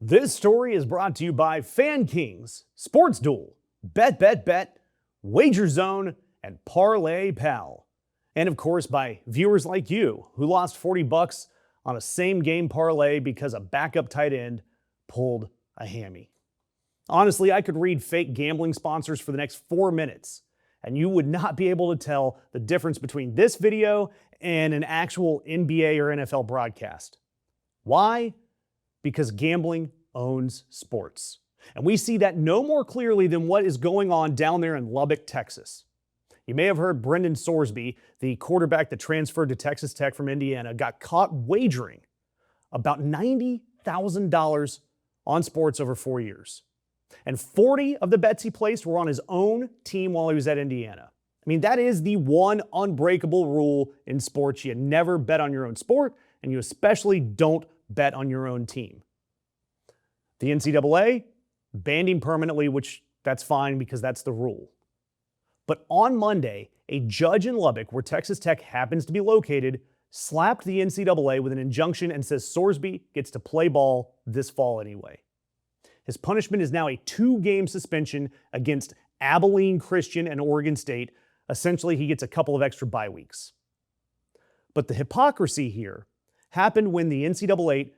This story is brought to you by Fan Kings, Sports Duel, Bet, Bet, Bet, Wager Zone, and Parlay Pal. And of course, by viewers like you who lost 40 bucks on a same game parlay because a backup tight end pulled a hammy. Honestly, I could read fake gambling sponsors for the next 4 minutes, and you would not be able to tell the difference between this video and an actual NBA or NFL broadcast. Why? Because gambling owns sports. And we see that no more clearly than what is going on down there in Lubbock, Texas. You may have heard Brendan Sorsby, the quarterback that transferred to Texas Tech from Indiana, got caught wagering about $90,000 on sports over 4 years. And 40 of the bets he placed were on his own team while he was at Indiana. I mean, that is the one unbreakable rule in sports. You never bet on your own sport, and you especially don't bet on your own team. The NCAA banned him permanently, which that's fine because that's the rule. But on Monday, a judge in Lubbock, where Texas Tech happens to be located, slapped the NCAA with an injunction and says Sorsby gets to play ball this fall anyway. His punishment is now a 2-game suspension against Abilene Christian and Oregon State. Essentially, he gets a couple of extra bye weeks. But the hypocrisy here happened when the NCAA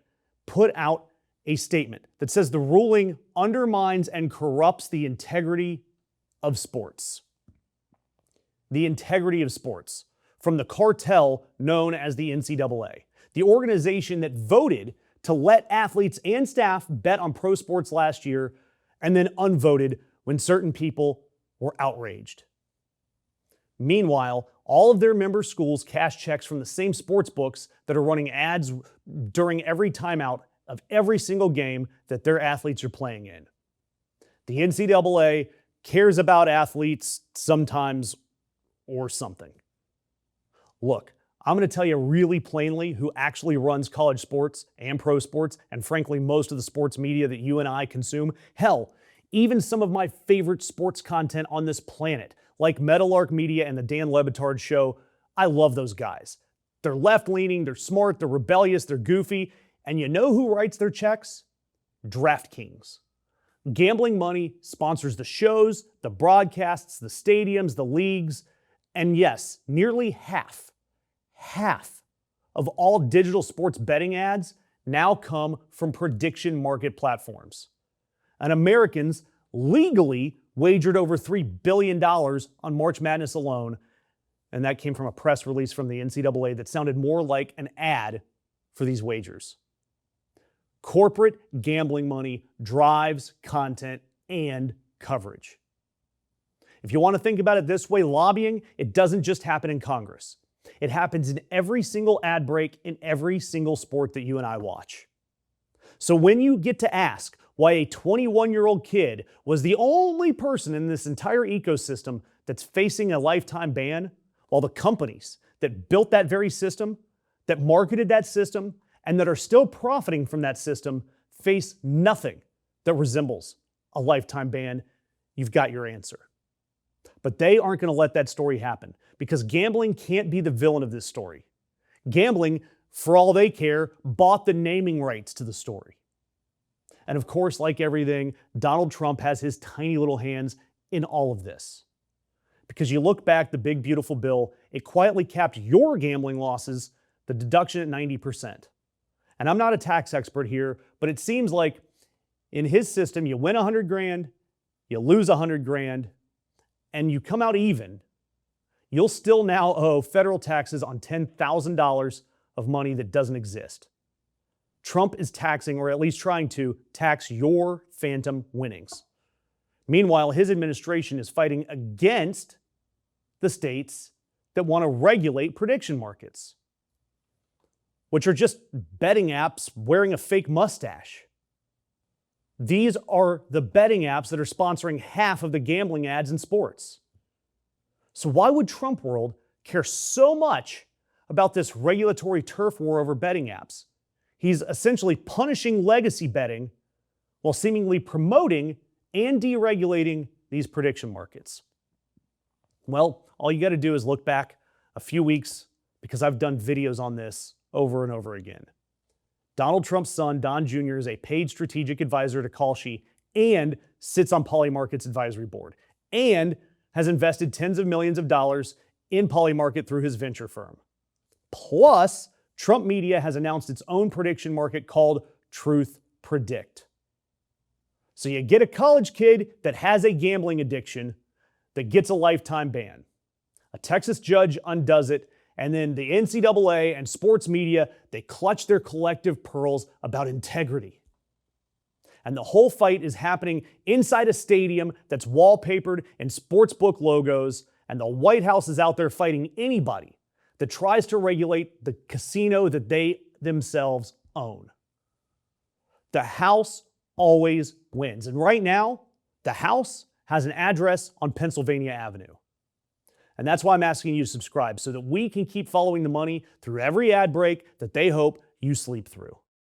put out a statement that says the ruling undermines and corrupts the integrity of sports. The integrity of sports from the cartel known as the NCAA, the organization that voted to let athletes and staff bet on pro sports last year and then unvoted when certain people were outraged. Meanwhile, all of their member schools cash checks from the same sports books that are running ads during every timeout of every single game that their athletes are playing in. The NCAA cares about athletes sometimes or something. Look, I'm going to tell you really plainly who actually runs college sports and pro sports, and frankly, most of the sports media that you and I consume. Hell, even some of my favorite sports content on this planet, like Meadowlark Media and the Dan Le Batard Show. I love those guys. They're left-leaning, they're smart, they're rebellious, they're goofy. And you know who writes their checks? DraftKings. Gambling money sponsors the shows, the broadcasts, the stadiums, the leagues. And yes, nearly half of all digital sports betting ads now come from prediction market platforms. And Americans legally wagered over $3 billion on March Madness alone, and that came from a press release from the NCAA that sounded more like an ad for these wagers. Corporate gambling money drives content and coverage. If you want to think about it this way, lobbying, it doesn't just happen in Congress. It happens in every single ad break in every single sport that you and I watch. So when you get to ask why a 21-year-old kid was the only person in this entire ecosystem that's facing a lifetime ban, while the companies that built that very system, that marketed that system, and that are still profiting from that system face nothing that resembles a lifetime ban, you've got your answer. But they aren't going to let that story happen because gambling can't be the villain of this story. Gambling, for all they care, bought the naming rights to the story. And of course, like everything, Donald Trump has his tiny little hands in all of this. Because you look back, the big, beautiful bill, it quietly capped your gambling losses, the deduction at 90%. And I'm not a tax expert here, but it seems like in his system, you win 100 grand, you lose 100 grand, and you come out even. You'll still now owe federal taxes on $10,000 of money that doesn't exist. Trump is taxing, or at least trying to, tax your phantom winnings. Meanwhile, his administration is fighting against the states that want to regulate prediction markets, which are just betting apps wearing a fake mustache. These are the betting apps that are sponsoring half of the gambling ads in sports. So why would Trumpworld care so much about this regulatory turf war over betting apps? He's essentially punishing legacy betting while seemingly promoting and deregulating these prediction markets. Well, all you got to do is look back a few weeks because I've done videos on this over and over again. Donald Trump's son, Don Jr., is a paid strategic advisor to Kalshi and sits on Polymarket's advisory board and has invested tens of millions of dollars in Polymarket through his venture firm. Plus, Trump Media has announced its own prediction market called Truth Predict. So you get a college kid that has a gambling addiction that gets a lifetime ban. A Texas judge undoes it, and then the NCAA and sports media, they clutch their collective pearls about integrity. And the whole fight is happening inside a stadium that's wallpapered in sportsbook logos, and the White House is out there fighting anybody that tries to regulate the casino that they themselves own. The House always wins. And right now, the House has an address on Pennsylvania Avenue. And that's why I'm asking you to subscribe so that we can keep following the money through every ad break that they hope you sleep through.